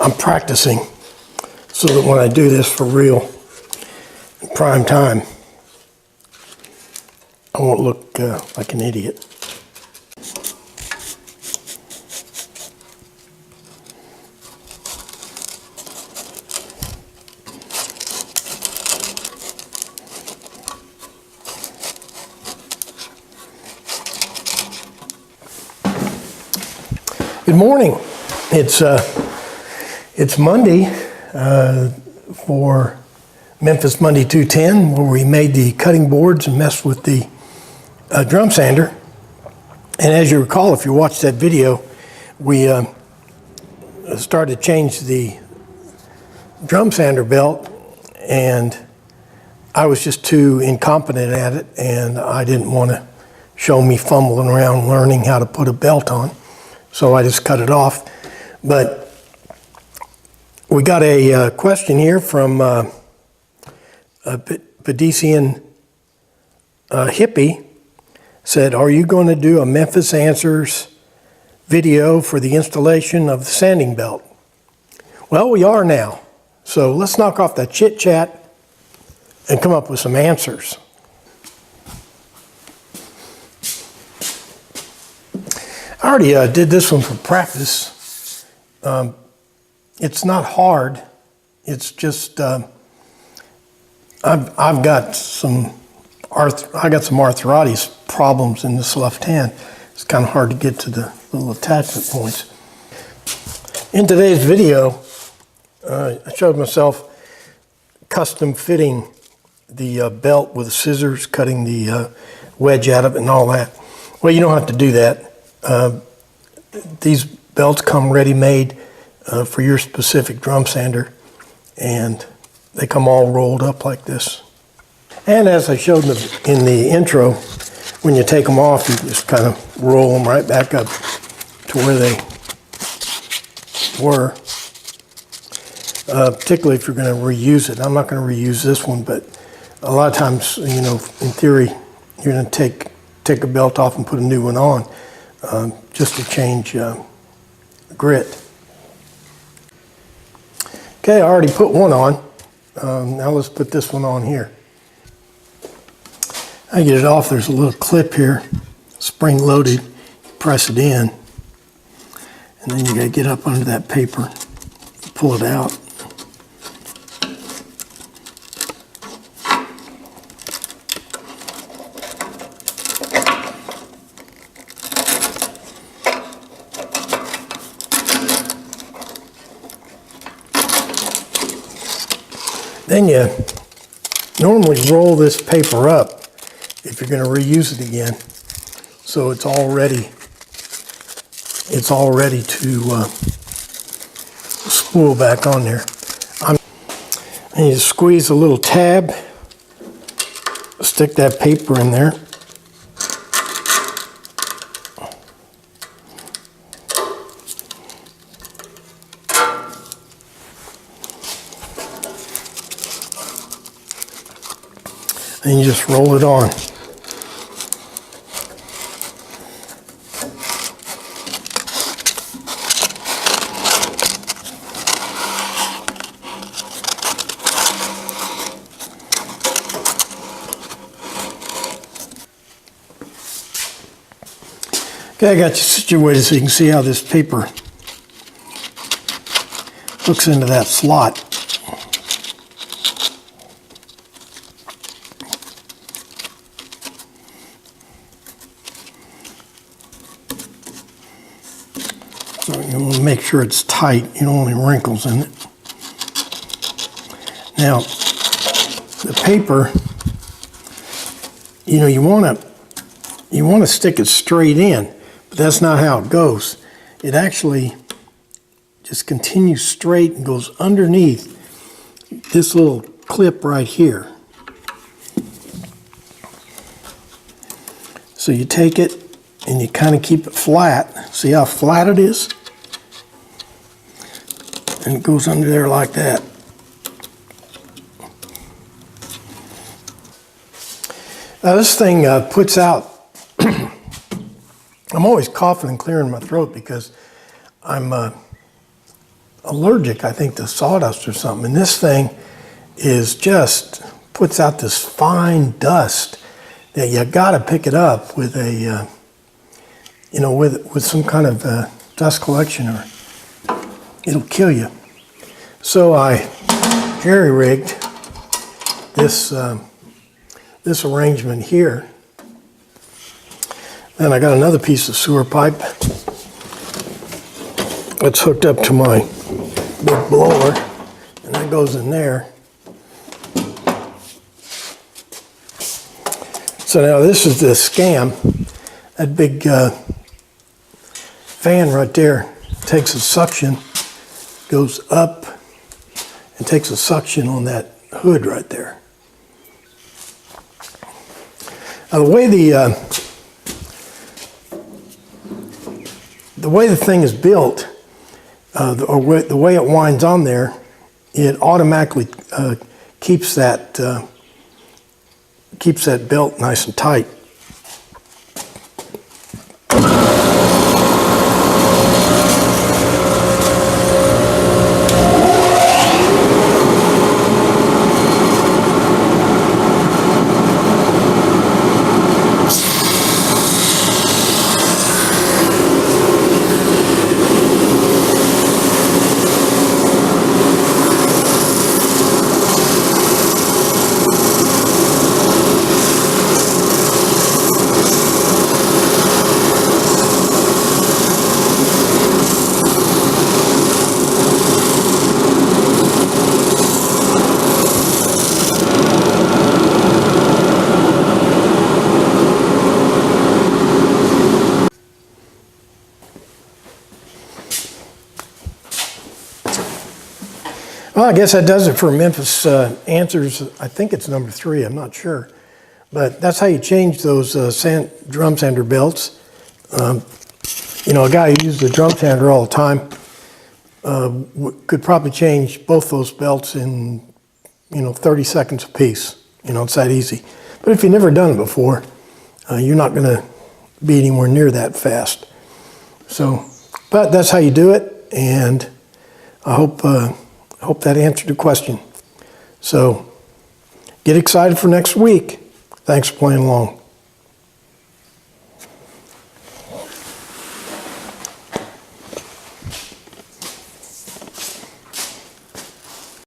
I'm practicing so that when I do this for real in prime time, I won't look like an idiot. Good morning. It's Monday for Memphis Monday 210, where we made the cutting boards and messed with the drum sander. And as you recall, if you watched that video, we started to change the drum sander belt, and I was just too incompetent at it, and I didn't want to show me fumbling around learning how to put a belt on. So I just cut it off. But we got a question here from a Pedician hippie. Said, are you going to do a Memphis Answers video for the installation of the sanding belt? Well, we are now. So let's knock off that chit chat and come up with some answers. I already did this one for practice. It's not hard. It's just I've got some arthritis problems in this left hand. It's kind of hard to get to the little attachment points. In today's video, I showed myself custom fitting the belt with scissors, cutting the wedge out of it and all that. Well, you don't have to do that. These belts come ready-made for your specific drum sander, and they come all rolled up like this. And as I showed in the intro, when you take them off, you just kind of roll them right back up to where they were. Particularly if you're going to reuse it. I'm not going to reuse this one, but a lot of times, you know, in theory, you're going to take a belt off and put a new one on. Just to change grit. Okay, I already put one on. Now let's put this one on here. I get it off, there's a little clip here, spring loaded, press it in, and then you gotta get up under that paper, pull it out. Then you normally roll this paper up if you're going to reuse it again, so it's all ready to spool back on there. And you squeeze a little tab, stick that paper in there. And you just roll it on. Okay, I got you situated so you can see how this paper hooks into that slot. So you want to make sure it's tight. You don't want any wrinkles in it. Now, the paper, you know, you want to stick it straight in, but that's not how it goes. It actually just continues straight and goes underneath this little clip right here. So you take it and you kind of keep it flat. See how flat it is? And it goes under there like that. Now this thing puts out, I'm always coughing and clearing my throat because I'm a allergic, I think, to sawdust or something. And this thing is just puts out this fine dust that you got to pick it up with a, with some kind of dust collection, or it'll kill you. So I jerry-rigged this this arrangement here. Then I got another piece of sewer pipe that's hooked up to my big blower, and that goes in there. So now this is the scam. That big fan right there takes a suction, goes up, and takes a suction on that hood right there. Now the way the thing is built, the way it winds on there, it automatically keeps that belt nice and tight. Well, I guess that does it for Memphis answers. I think it's number 3, I'm not sure. But that's how you change those drum sander belts. A guy who uses the drum sander all the time could probably change both those belts in, 30 seconds apiece. It's that easy. But if you've never done it before, you're not going to be anywhere near that fast. So, but that's how you do it, and I hope that answered the question. So get excited for next week. Thanks for playing along.